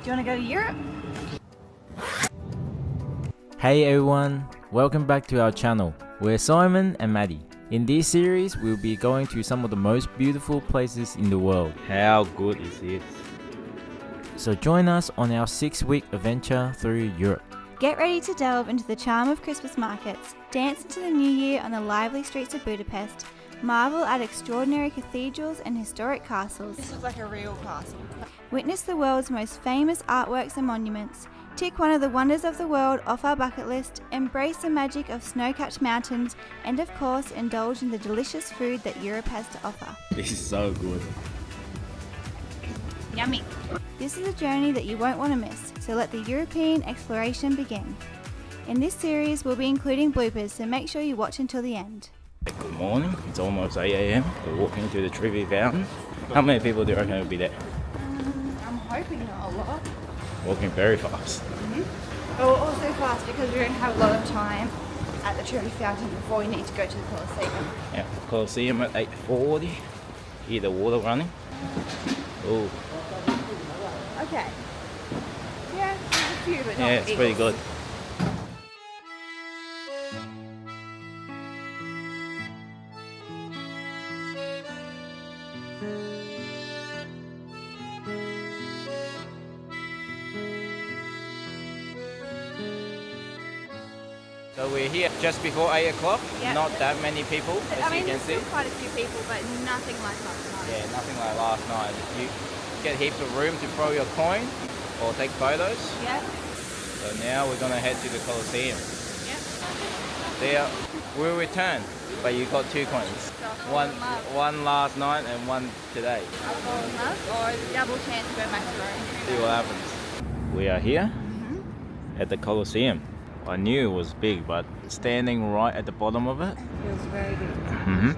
Do you want to go to Europe? Hey everyone, welcome back to our channel. We're Simon and Maddy. In this series, we'll be going to some of the most beautiful places in the world. How good is it? So join us on our 6-week adventure through Europe. Get ready to delve into the charm of Christmas markets, dance into the new year on the lively streets of Budapest, marvel at extraordinary cathedrals and historic castles. This looks like a real castle. Witness the world's most famous artworks and monuments, tick one of the wonders of the world off our bucket list, embrace the magic of snow-capped mountains, and of course indulge in the delicious food that Europe has to offer. This is so good. Yummy! This is a journey that you won't want to miss, so let the European exploration begin. In this series, we'll be including bloopers, so make sure you watch until the end. Good morning, it's almost 8 a.m. We're walking to the Trevi Fountain. How many people do you reckon will be there? I'm hoping not a lot. Walking very fast. But we're also fast because we don't have a lot of time at the Trevi Fountain before we need to go to the Colosseum. Yeah, Colosseum at 8:40. Hear the water running. Oh, Okay. Yeah, there's a few, but not yeah, it's pretty eagles. good. So we're here just before 8 o'clock. Yep. Not that many people, as you can there's see. still quite a few people, but nothing like last night. Yeah, nothing like last night. You get heaps of room to throw your coin or take photos. Yeah. So now we're gonna head to the Colosseum. Yeah. There, we'll return, but you got 2 coins. So I'll fall in love. One last night and one today. I'll fall in love, or the double chance to go back to Rome. See what happens. We are here at the Colosseum. I knew it was big, but standing right at the bottom of it. Feels very good. Mm-hmm.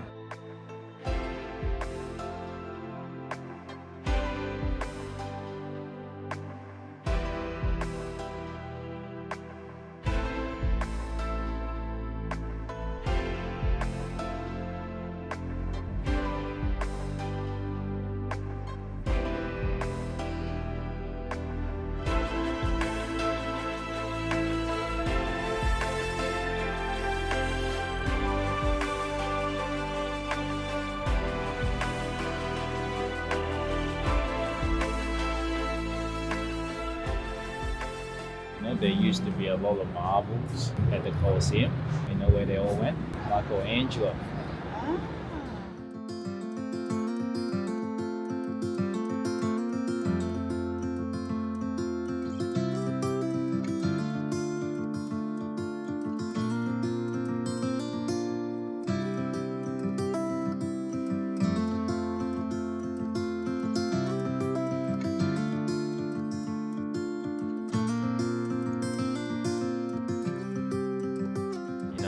There used to be a lot of marbles at the Colosseum. You know where they all went? Michelangelo.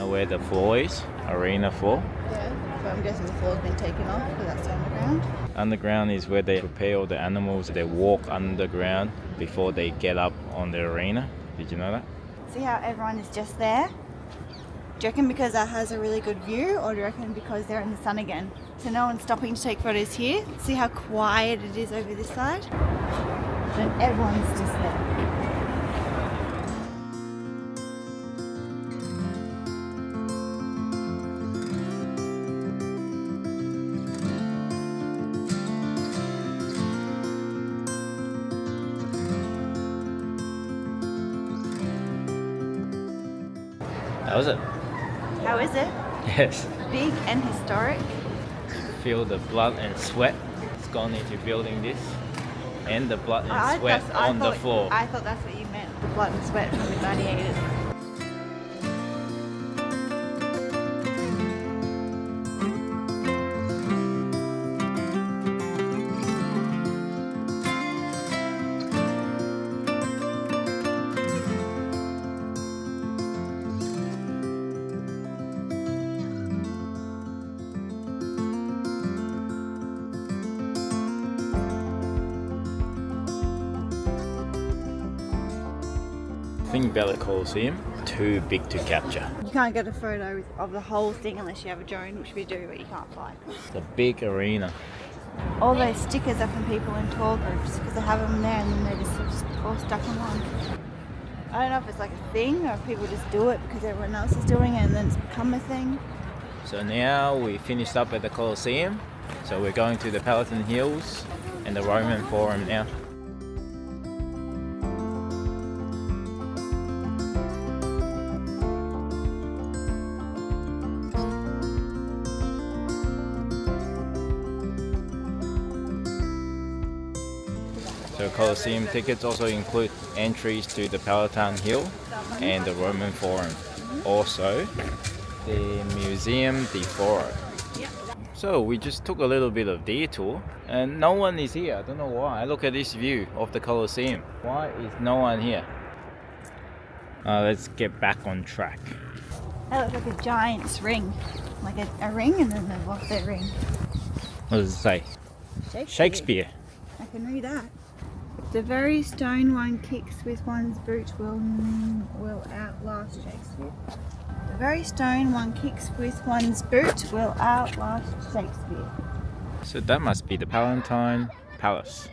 Where the floor is, arena floor. Yeah, but I'm guessing the floor's been taken off because that's underground. Underground is where they prepare all the animals. They walk underground before they get up on the arena. Did you know that? See how everyone is just there? Do you reckon because that has a really good view, or do you reckon because they're in the sun again? So no one's stopping to take photos here. See how quiet it is over this side? And everyone's just there. That was it. How is it? Yes. Big and historic. Feel the blood and sweat. It's gone into building this. And the blood and sweat on the floor. I thought that's what you meant. The blood and sweat from the gladiators. Thing about the Colosseum, too big to capture. You can't get a photo of the whole thing unless you have a drone, which we do, but you can't fly. It's a big arena. All those stickers are from people in tour groups because they have them there and then they just sort of all stuck in one. I don't know if it's like a thing or if people just do it because everyone else is doing it and then it's become a thing. So now we finished up at the Colosseum. So we're going to the Palatine Hills and the Roman Forum now. So Colosseum tickets also include entries to the Palatine Hill and the Roman Forum. Also, the Museum di Foro. So we just took a little bit of detour and no one is here. I don't know why. Look at this view of the Colosseum. Why is no one here? Let's get back on track. That looks like a giant's ring. Like a ring and then they've lost their ring. What does it say? Shakespeare. I can read that. The very stone one kicks with one's boot will outlast Shakespeare. The very stone one kicks with one's boot will outlast Shakespeare. So that must be the Palatine Palace.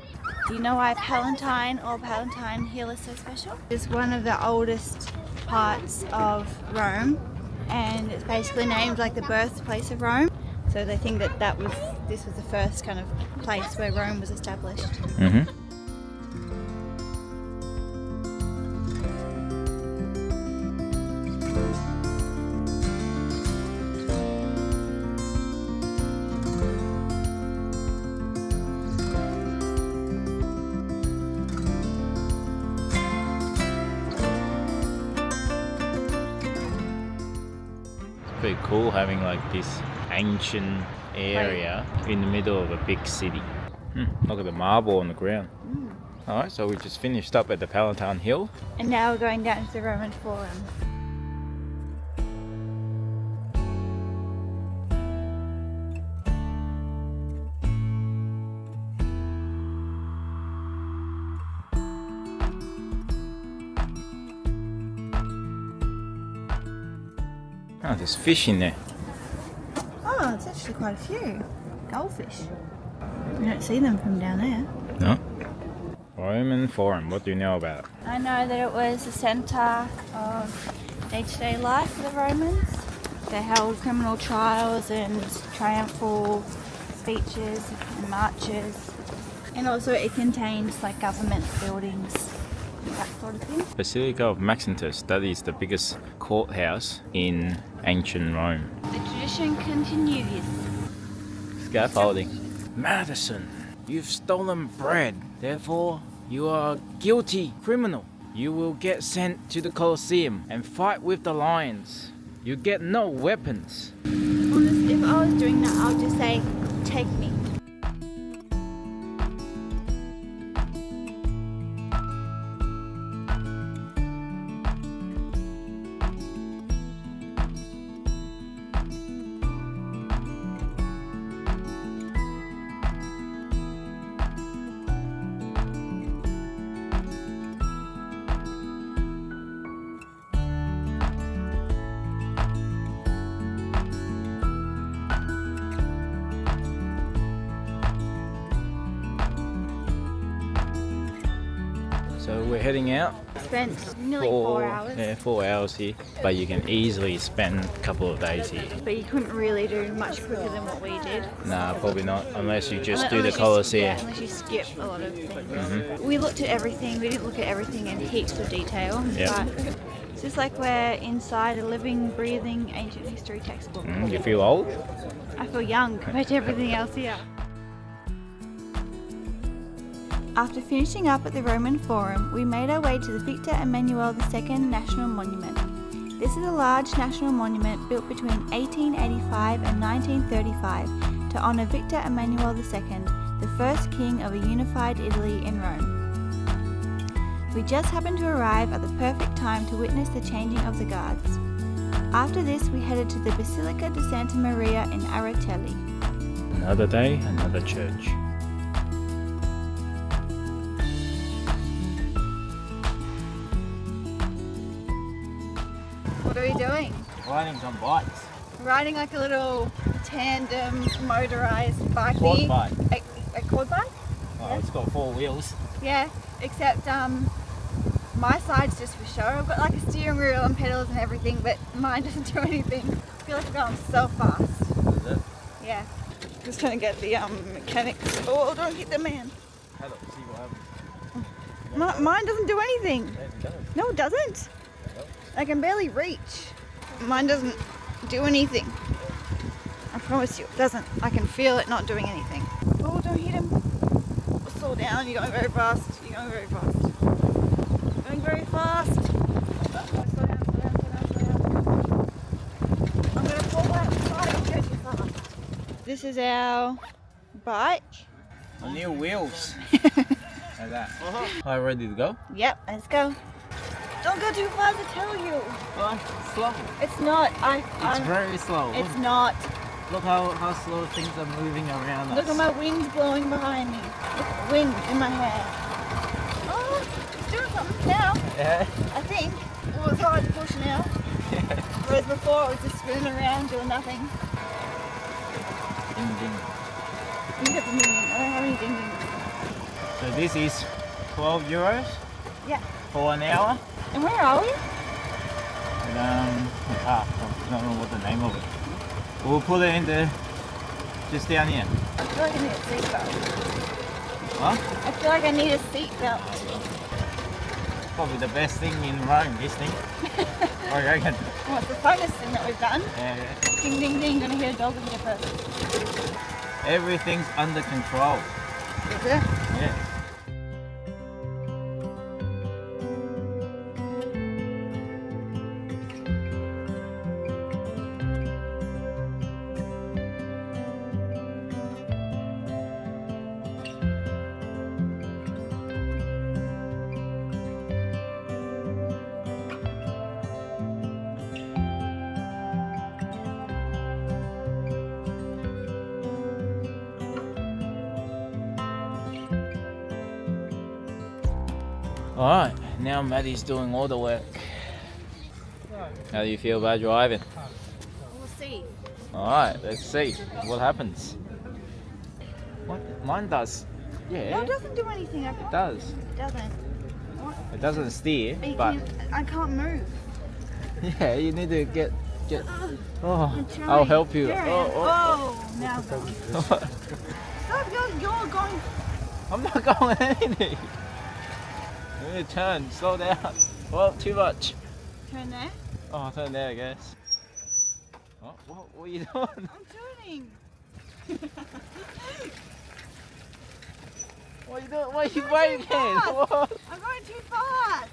Do you know why Palatine or Palatine Hill is so special? It's one of the oldest parts of Rome and it's basically named like the birthplace of Rome. So they think that this was the first kind of place where Rome was established. Mm-hmm. Pretty cool having like this ancient area in the middle of a big city. Look at the marble on the ground. Alright, so we just finished up at the Palatine Hill. And now we're going down to the Roman Forum. Oh, there's fish in there. Oh, it's actually quite a few. Goldfish. You don't see them from down there. No. Roman Forum, what do you know about it? I know that it was the centre of day-to-day life for the Romans. They held criminal trials and triumphal speeches and marches. And also it contains like government buildings, that sort of thing. Basilica of Maxentus, that is the biggest courthouse in ancient Rome. The tradition continues. Scaffolding. Madison, you've stolen bread. Therefore, you are a guilty criminal. You will get sent to the Colosseum and fight with the lions. You get no weapons. Honestly, if I was doing that, I would just say, take me. So we're heading out. Spent nearly 4 hours. Yeah, 4 hours here. But you can easily spend a couple of days here. But you couldn't really do much quicker than what we did. Nah, probably not. Unless you just do the Unless you- Colosseum. Yeah, unless you skip a lot of things. We looked at everything. We didn't look at everything in heaps of detail. Yeah. But it's just like we're inside a living, breathing ancient history textbook. You feel old? I feel young compared to everything else here. After finishing up at the Roman Forum, we made our way to the Victor Emmanuel II National Monument. This is a large national monument built between 1885 and 1935 to honour Victor Emmanuel II, the first king of a unified Italy in Rome. We just happened to arrive at the perfect time to witness the changing of the guards. After this, we headed to the Basilica di Santa Maria in Ara Coeli. Another day, another church. What are we doing? Riding some bikes. Riding like a little tandem motorised bike. Quad bike. quad bike. Oh, it's got 4 wheels. Yeah, except my side's just for show. I've got like a steering wheel and pedals and everything, but mine doesn't do anything. I feel like I'm going so fast. Is it? Yeah. Just trying to get the mechanics. Oh, don't hit the man. Have a see what happens. Mine doesn't do anything. It does. No, it doesn't. I can barely reach. Mine doesn't do anything. I promise you, it doesn't. I can feel it not doing anything. Oh, don't hit him. Slow down. You're going very fast. You're going very fast. Going very fast. Slow down, slow down, slow down, slow down. I'm going to fall out the side and go too fast. This is our bike. The new wheels. Like that. Are you ready to go? Yep, let's go. Don't go too fast, I tell you. Well, slow. It's not. It's very slow. It's not. Look how slow things are moving around us. Look at my wings blowing behind me. Look at the wind in my hair. Oh, it's doing something now. Yeah. I think. Well, it's hard to push now. Whereas before it was just spinning around doing nothing. Ding ding. Look at the ding ding. I don't have any ding ding. So this is 12 euros Yeah. for an hour. And where are we? And, I don't know what the name of it. We'll put it in the just down here. I feel like I need a seatbelt. Huh? I feel like I need a seatbelt. Probably the best thing in Rome, this thing. I reckon. Well, it's the funnest thing that we've done. Yeah. Ding ding ding. Gonna hit a dog with it first. Everything's under control. Is it? Yeah. Alright, now Maddy's doing all the work. How do you feel about driving? We'll see. Alright, let's see what happens. What? Mine does. Yeah, No, it doesn't do anything. it does. It doesn't. What? It doesn't steer, You but I can't move. yeah, you need to get. Oh, I'm trying. I'll help you. There I am. Oh, now go. Stop, you're going. I'm not going anything. You need to turn, slow down. Well, too much. Turn there. Oh, turn there, I guess. Oh, what are you doing? I'm turning. What are you doing? Why are you I'm waiting? going too fast. What? I'm going too fast.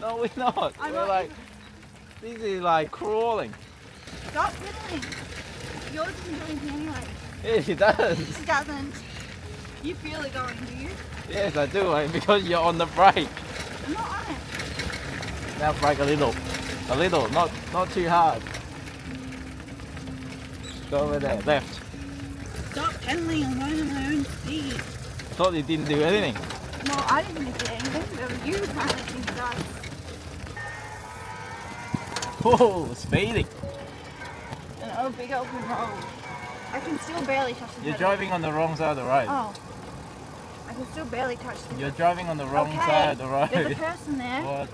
No, we're not. I'm We're not like, this is like crawling. Stop fiddling. Yours doesn't do anything anyway. Yeah, it does. It doesn't. You feel it going, do you? Yes, I do, because you're on the brake. I'm not on it. Now brake a little, not too hard. Go over there, left. Stop pedaling. I'm going at my own speed. I thought you didn't do anything. No, I didn't do anything. It was you apparently guys. Oh, speeding. An big open road. I can still barely touch the You're pedal. driving on the wrong side of the road. Oh. I can still barely touch the You're driving on the wrong okay. side of the road. There's a person there. What?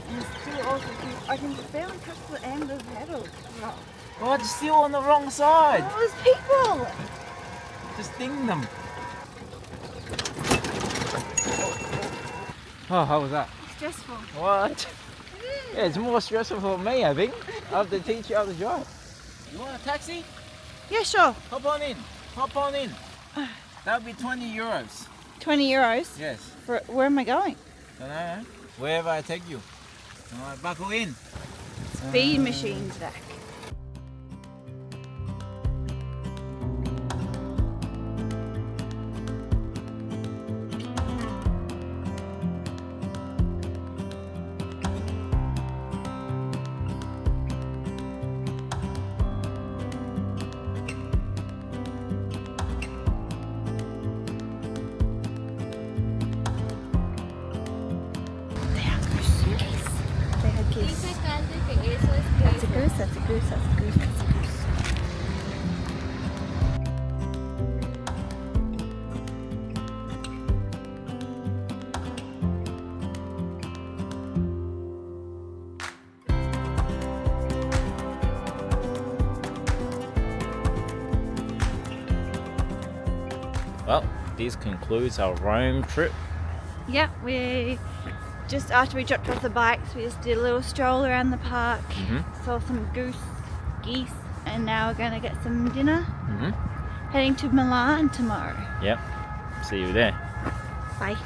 And it's still also I can barely touch the end of the pedal. No. What? Still on the wrong side. Oh, there's people! Just ding them. Oh, how was that? Stressful. What? Yeah, it's more stressful for me, I think. I have to teach you how to drive. You want a taxi? Yeah, sure. Hop on in. Hop on in. That'll be 20 euros. 20 euros? Yes. For, where am I going? Don't know. Wherever I take you. Alright, buckle in. Speed machines back. Dice Calde que eso es That's a goose, that's a goose, that's a goose, that's a goose. this concludes our Rome trip. Yep, we just after we dropped off the bikes, we just did a little stroll around the park, saw some geese, and now we're gonna get some dinner. Heading to Milan tomorrow. Yep. See you there. Bye.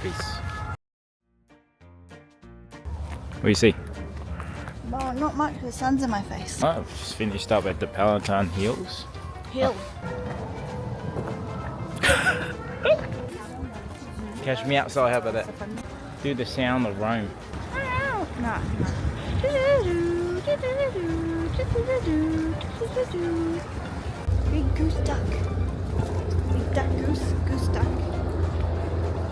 Peace. What do you see? Well, not much, the sun's in my face. Oh, I've just finished up at the Palatine Hills. Hill. Catch me outside, how about that? Do the sound of Rome. No. Big goose duck. Big duck goose, goose duck.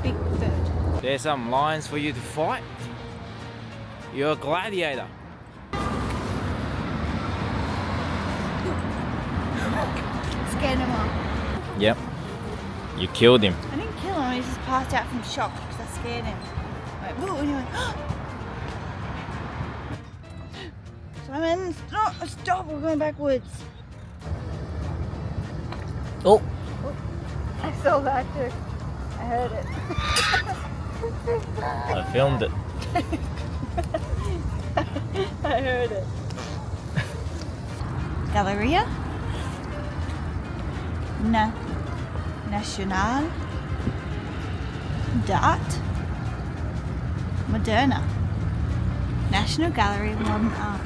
Big bird. There's some lions for you to fight. You're a gladiator. Scared him off. Yep. You killed him. I didn't kill him, he just passed out from shock because I scared him. I went, whoa, and he went, Simon, stop, we're going backwards. Oh. I saw that too. I heard it. I filmed it. I heard it. Galleria Nacional d'Art Moderna. National Gallery of Modern Art.